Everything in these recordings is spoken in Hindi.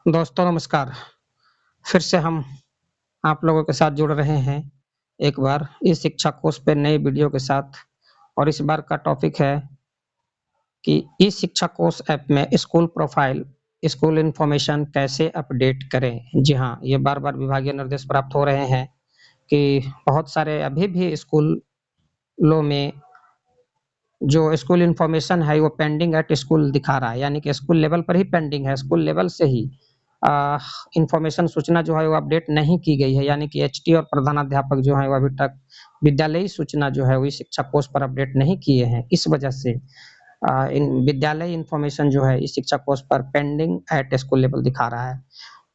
दोस्तों नमस्कार। फिर से हम आप लोगों के साथ जुड़ रहे हैं एक बार इस शिक्षा कोर्स पे नए वीडियो के साथ। और इस बार का टॉपिक है कि इस शिक्षा कोर्स ऐप में स्कूल प्रोफाइल, स्कूल इन्फॉर्मेशन कैसे अपडेट करें। जी हाँ, ये बार-बार विभागीय निर्देश प्राप्त हो रहे हैं कि बहुत सारे अभी भी स्कूलों में जो स्कूल इन्फॉर्मेशन है वो पेंडिंग एट स्कूल दिखा रहा है, यानी कि स्कूल लेवल पर ही पेंडिंग है, स्कूल लेवल से ही इन्फॉर्मेशन सूचना जो है वो अपडेट नहीं की गई है, यानी कि एचटी और प्रधानाध्यापक जो है वो अभी तक विद्यालयी सूचना जो है वो इस शिक्षा कोष पर अपडेट नहीं किए हैं। इस वजह से इन विद्यालय इन्फॉर्मेशन जो है इस शिक्षा कोष पर पेंडिंग एट स्कूल लेवल दिखा रहा है।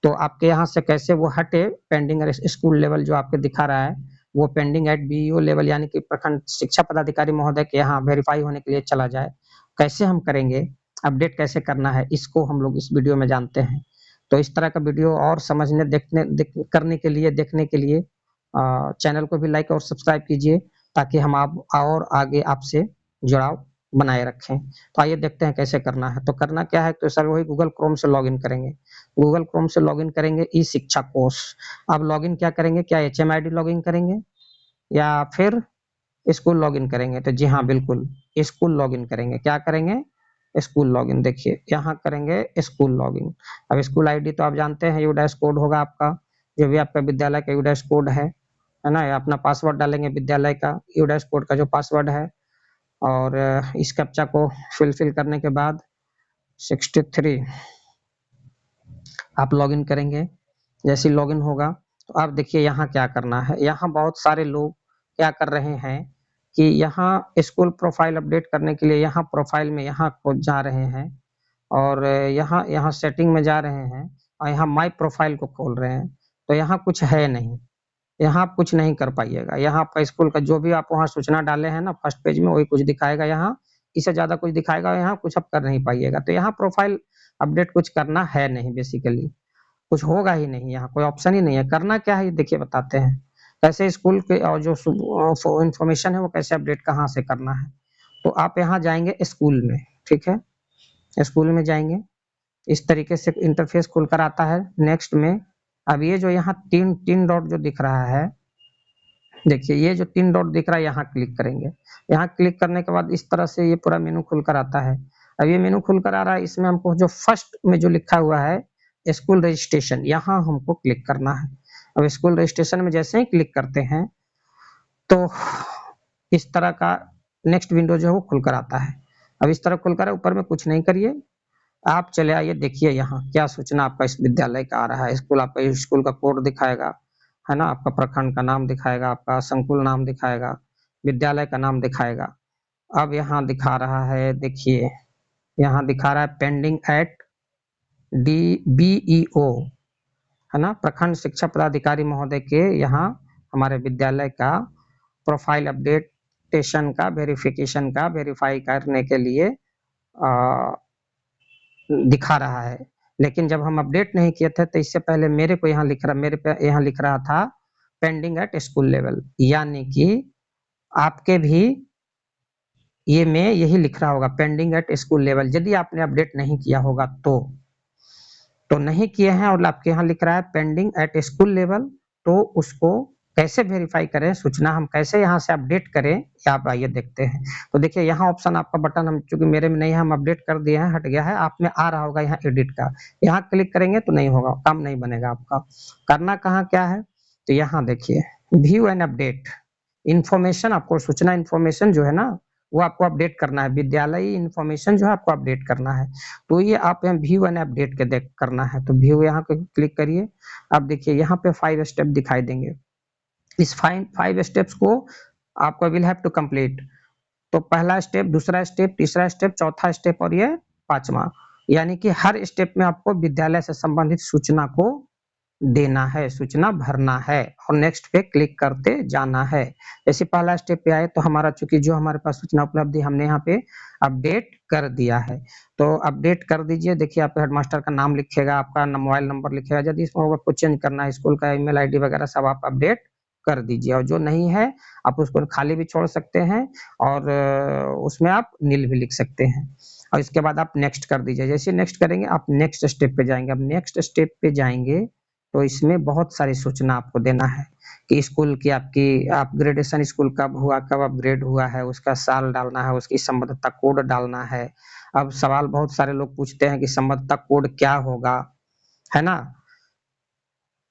तो आपके यहाँ से कैसे वो हटे, पेंडिंग स्कूल लेवल जो आपके दिखा रहा है वो पेंडिंग एट बीईओ लेवल यानी कि प्रखंड शिक्षा पदाधिकारी महोदय के यहाँ वेरीफाई होने के लिए चला जाए। कैसे हम करेंगे, अपडेट कैसे करना है, इसको हम लोग इस वीडियो में जानते हैं। तो इस तरह का वीडियो और समझने करने के लिए, देखने के लिए चैनल को भी लाइक और सब्सक्राइब कीजिए ताकि हम आप और आगे आपसे जुड़ाव बनाए रखें। तो आइए देखते हैं कैसे करना है। तो करना क्या है, तो सर वही गूगल क्रोम से लॉगिन करेंगे। गूगल क्रोम से लॉगिन करेंगे ई शिक्षा कोष। अब लॉगिन क्या करेंगे, क्या एचएमआईडी लॉगिन करेंगे या फिर स्कूल लॉगिन करेंगे? तो जी हाँ, बिल्कुल स्कूल लॉगिन करेंगे। क्या करेंगे? School login. देखिए यहाँ करेंगे स्कूल लॉगिन। अब स्कूल आईडी तो आप जानते हैं, यू डैश कोड होगा आपका, जो भी आपका विद्यालय का यू डैश कोड है ना। अपना पासवर्ड डालेंगे विद्यालय का, यू डैश कोड का जो पासवर्ड है। और इस कैप्चा को फिल करने के बाद 63 आप लॉगिन करेंगे। जैसे लॉगिन होगा तो आप देखिए यहाँ क्या करना है। यहाँ बहुत सारे लोग क्या कर रहे हैं कि यहाँ स्कूल प्रोफाइल अपडेट करने के लिए यहाँ प्रोफाइल में यहाँ को जा रहे हैं और यहाँ यहाँ सेटिंग में जा रहे हैं और यहाँ माय प्रोफाइल को खोल रहे हैं। तो यहाँ कुछ है नहीं, यहाँ आप कुछ नहीं कर पाइएगा। यहाँ आपका स्कूल का जो भी आप वहाँ सूचना डाले हैं ना फर्स्ट पेज में, वही कुछ दिखाएगा यहाँ, इससे ज़्यादा कुछ दिखाएगा यहाँ, कुछ आप कर नहीं पाइएगा। तो यहाँ प्रोफाइल अपडेट कुछ करना है नहीं, बेसिकली कुछ होगा ही नहीं, यहाँ कोई ऑप्शन ही नहीं है। करना क्या है ये देखिए बताते हैं। कैसे स्कूल के और जो इन्फॉर्मेशन है वो कैसे अपडेट कहाँ से करना है। तो आप यहाँ जाएंगे स्कूल में, ठीक है, स्कूल में जाएंगे। इस तरीके से इंटरफेस खुलकर आता है। नेक्स्ट में अब ये जो यहाँ तीन तीन डॉट जो दिख रहा है, देखिए ये जो तीन डॉट दिख रहा है यहाँ क्लिक करेंगे। यहाँ क्लिक करने के बाद इस तरह से ये पूरा मेनू खुलकर आता है। अब ये मेनू खुलकर आ रहा है, इसमें हमको जो फर्स्ट में जो लिखा हुआ है स्कूल रजिस्ट्रेशन, यहाँ हमको क्लिक करना है। अब स्कूल रजिस्ट्रेशन में जैसे ही क्लिक करते हैं तो इस तरह का नेक्स्ट विंडो जो है वो खुलकर आता है। अब इस तरह खुलकर ऊपर में कुछ नहीं करिए, आप चले आइए। देखिए यहाँ क्या सूचना आपका इस विद्यालय का आ रहा है। स्कूल आपका स्कूल का कोड दिखाएगा, है ना, आपका प्रखंड का नाम दिखाएगा, आपका संकुल नाम दिखाएगा, विद्यालय का नाम दिखाएगा। अब यहाँ दिखा रहा है, देखिए यहाँ दिखा रहा है पेंडिंग एट बीईओ, है ना, प्रखंड शिक्षा पदाधिकारी महोदय के यहाँ हमारे विद्यालय का प्रोफाइल अपडेटेशन का वेरिफिकेशन का वेरीफाई करने के लिए दिखा रहा है। लेकिन जब हम अपडेट नहीं किए थे तो इससे पहले मेरे को यहाँ लिख रहा, मेरे पे यहाँ लिख रहा था पेंडिंग एट स्कूल लेवल, यानी कि आपके भी ये में यही लिख रहा होगा पेंडिंग एट स्कूल लेवल, यदि आपने अपडेट नहीं किया होगा तो नहीं किए हैं और आपके यहाँ लिख रहा है पेंडिंग एट स्कूल लेवल। तो उसको कैसे वेरीफाई करें, सूचना हम कैसे यहाँ से अपडेट करें, आप आइए देखते हैं। तो देखिए यहाँ ऑप्शन आपका बटन, हम चूंकि मेरे में नहीं है, हम अपडेट कर दिए हैं, हट गया है। आप में आ रहा होगा यहाँ एडिट का, यहाँ क्लिक करेंगे तो नहीं होगा, काम नहीं बनेगा आपका। करना कहाँ क्या है, तो यहाँ देखिए व्यू एंड अपडेट इन्फॉर्मेशन, आपको सूचना इन्फॉर्मेशन जो है ना वो आपको अपडेट करना है, विद्यालय इन्फॉर्मेशन जो है आपको अपडेट करना है। तो ये आप यहाँ व्यू एंड अपडेट के देख करना है। तो व्यू यहाँ पे क्लिक करिए। अब देखिए यहाँ पे 5 स्टेप दिखाई देंगे। इस 5 स्टेप्स को आपको विल हैव टू कंप्लीट। तो पहला स्टेप, दूसरा स्टेप, तीसरा स्टेप, चौथा स्टेप और ये पांचवा, यानी कि हर स्टेप में आपको विद्यालय से संबंधित सूचना को देना है, सूचना भरना है और नेक्स्ट पे क्लिक करते जाना है। जैसे पहला स्टेप पे आए तो हमारा चूंकि जो हमारे पास सूचना उपलब्ध है हमने यहाँ पे अपडेट कर दिया है, तो अपडेट कर दीजिए। देखिए आपका हेडमास्टर का नाम लिखेगा, आपका मोबाइल नंबर लिखेगा, यदि इसमें आपको चेंज करना है स्कूल का ईमेल आईडी वगैरह सब आप अपडेट कर दीजिए। और जो नहीं है आप उसको खाली भी छोड़ सकते हैं और उसमें आप नील भी लिख सकते हैं। और इसके बाद आप नेक्स्ट कर दीजिए। जैसे नेक्स्ट करेंगे आप नेक्स्ट स्टेप पे जाएंगे। अब नेक्स्ट स्टेप पे जाएंगे तो इसमें बहुत सारी सूचना आपको देना है कि स्कूल की आपकी अपग्रेडेशन स्कूल कब हुआ, कब अपग्रेड हुआ है, उसका साल डालना है, उसकी संबद्धता कोड डालना है। अब सवाल बहुत सारे लोग पूछते हैं कि संबद्धता कोड क्या होगा, है ना।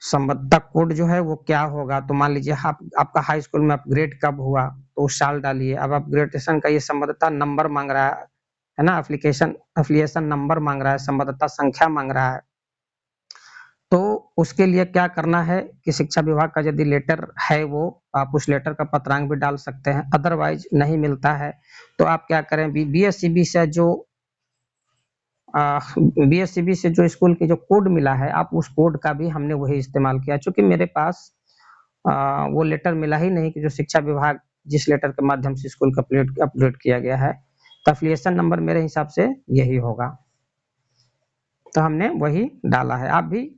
संबद्धता कोड जो है वो क्या होगा, तो मान लीजिए आपका हाई स्कूल में अपग्रेड कब हुआ तो उस साल डालिए। अब अपग्रेडेशन का ये संबद्धता नंबर मांग रहा है ना, एफिलिएशन नंबर मांग रहा है, संबद्धता संख्या मांग रहा है। तो उसके लिए क्या करना है कि शिक्षा विभाग का यदि लेटर है वो आप उस लेटर का पत्रांक भी डाल सकते हैं। अदरवाइज नहीं मिलता है तो आप क्या करें, बीएससीबी से जो बीएससीबी से जो स्कूल की जो कोड मिला है आप उस कोड का भी हमने वही इस्तेमाल किया। चूंकि मेरे पास वो लेटर मिला ही नहीं कि जो शिक्षा विभाग जिस लेटर के माध्यम से स्कूल का अपलोड किया गया है, तो एफिलिएशन नंबर मेरे हिसाब से यही होगा, तो हमने वही डाला है। आप भी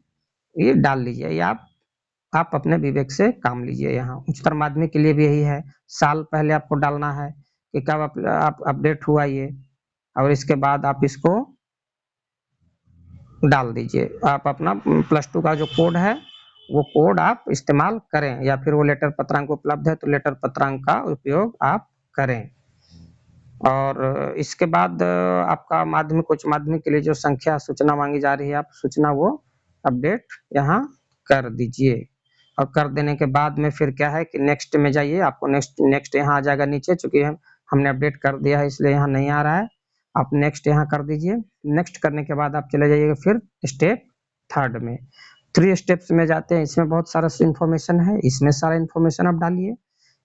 ये डाल लीजिए, या आप अपने विवेक से काम लीजिए। यहाँ उच्चतर माध्यमिक के लिए भी यही है, साल पहले आपको डालना है कि कब आप अपडेट हुआ ये, और इसके बाद आप इसको डाल दीजिए। आप अपना +2 का जो कोड है वो कोड आप इस्तेमाल करें, या फिर वो लेटर पत्रांक उपलब्ध है तो लेटर पत्रांक का उपयोग आप करें। और इसके बाद आपका माध्यमिक उच्च माध्यमिक के लिए जो संख्या सूचना मांगी जा रही है आप सूचना वो अपडेट यहाँ कर दीजिए। और कर देने के बाद में फिर क्या है कि नेक्स्ट में जाइए, आपको नेक्स्ट यहाँ आ जाएगा नीचे, चूंकि हमने अपडेट कर दिया है इसलिए यहाँ नहीं आ रहा है। आप नेक्स्ट यहाँ कर दीजिए। नेक्स्ट करने के बाद आप चले जाइएगा फिर स्टेप 3 में। 3 स्टेप्स में जाते हैं, इसमें बहुत सारा इन्फॉर्मेशन है, इसमें सारा इन्फॉर्मेशन आप डालिए।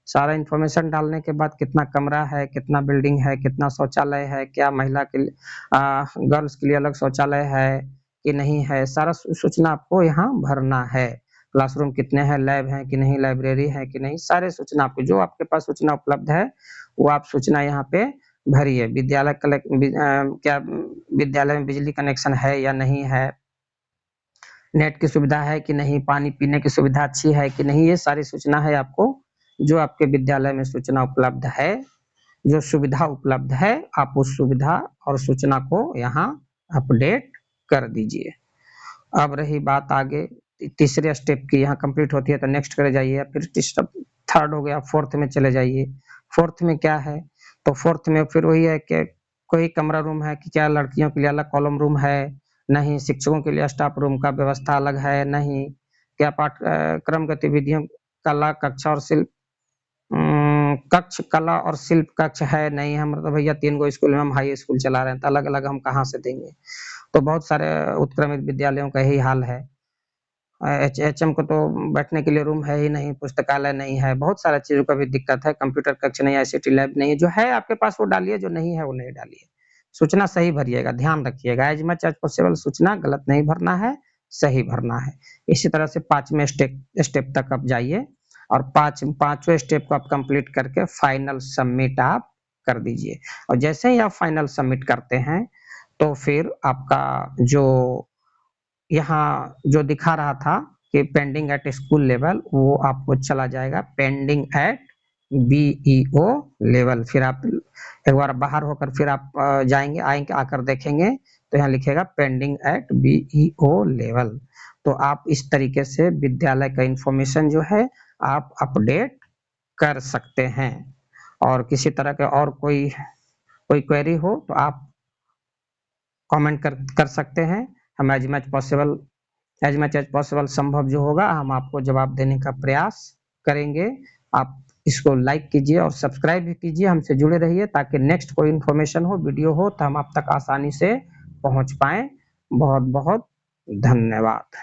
सारा इन्फॉर्मेशन डालने के बाद कितना कमरा है, कितना बिल्डिंग है, कितना शौचालय है, क्या महिला के गर्ल्स के लिए अलग शौचालय है कि नहीं है, सारा सूचना आपको यहाँ भरना है। क्लासरूम कितने हैं, लैब है कि नहीं, लाइब्रेरी है कि नहीं, सारे सूचना आपको जो आपके पास सूचना उपलब्ध है वो आप सूचना यहाँ पे भरिए। विद्यालय क्या विद्यालय में बिजली कनेक्शन है या नहीं है, नेट की सुविधा है कि नहीं, पानी पीने की सुविधा अच्छी है कि नहीं, ये सारी सूचना है आपको जो आपके विद्यालय में सूचना उपलब्ध है, जो सुविधा उपलब्ध है आप उस सुविधा और सूचना को यहाँ अपडेट कर दीजिए। अब रही बात आगे तीसरे स्टेप की, यहाँ कंप्लीट होती है तो नेक्स्ट करे जाइए। फिर थर्ड हो गया, 4th में चले जाइए। 4th में क्या है, तो 4th में फिर वही है कि कोई कमरा रूम है कि क्या, लड़कियों के लिए अलग कॉलम रूम है नहीं, शिक्षकों के लिए स्टाफ रूम का व्यवस्था अलग है नहीं, क्या पाठ्यक्रम गतिविधियों कला कक्षा और शिल्प कक्ष कला और शिल्प कक्ष है नहीं, हम तो भैया 3 गो स्कूल में हम हाई स्कूल चला रहे हैं तो अलग अलग हम कहाँ से देंगे। तो बहुत सारे उत्क्रमित विद्यालयों का यही हाल है। एचएम को तो बैठने के लिए रूम है ही नहीं, पुस्तकालय नहीं है, बहुत सारा चीजों का भी दिक्कत है, कंप्यूटर कक्ष नहीं, आईसीटी लैब नहीं है। जो है आपके पास वो डालिए, जो नहीं है वो नहीं डालिए। सूचना सही भरिएगा, ध्यान रखिएगा, एज मच एज पॉसिबल सूचना गलत नहीं भरना है, सही भरना है। इसी तरह से 5वें स्टेप तक आप जाइए और 5वें स्टेप को आप कंप्लीट करके फाइनल सबमिट आप कर दीजिए। और जैसे ही आप फाइनल सबमिट करते हैं तो फिर आपका जो यहाँ जो दिखा रहा था कि पेंडिंग एट स्कूल लेवल, वो आपको चला जाएगा पेंडिंग एट बीईओ लेवल। फिर आप एक बार बाहर होकर फिर आप जाएंगे, आएंगे, आकर देखेंगे तो यहाँ लिखेगा पेंडिंग एट बीईओ लेवल। तो आप इस तरीके से विद्यालय का इंफॉर्मेशन जो है आप अपडेट कर सकते हैं। और किसी तरह के और कोई क्वेरी हो तो आप कमेंट कर सकते हैं। हम एज मच एज पॉसिबल संभव जो होगा हम आपको जवाब देने का प्रयास करेंगे। आप इसको लाइक कीजिए और सब्सक्राइब भी कीजिए, हमसे जुड़े रहिए ताकि नेक्स्ट कोई इन्फॉर्मेशन हो, वीडियो हो तो हम आप तक आसानी से पहुंच पाएं। बहुत बहुत धन्यवाद।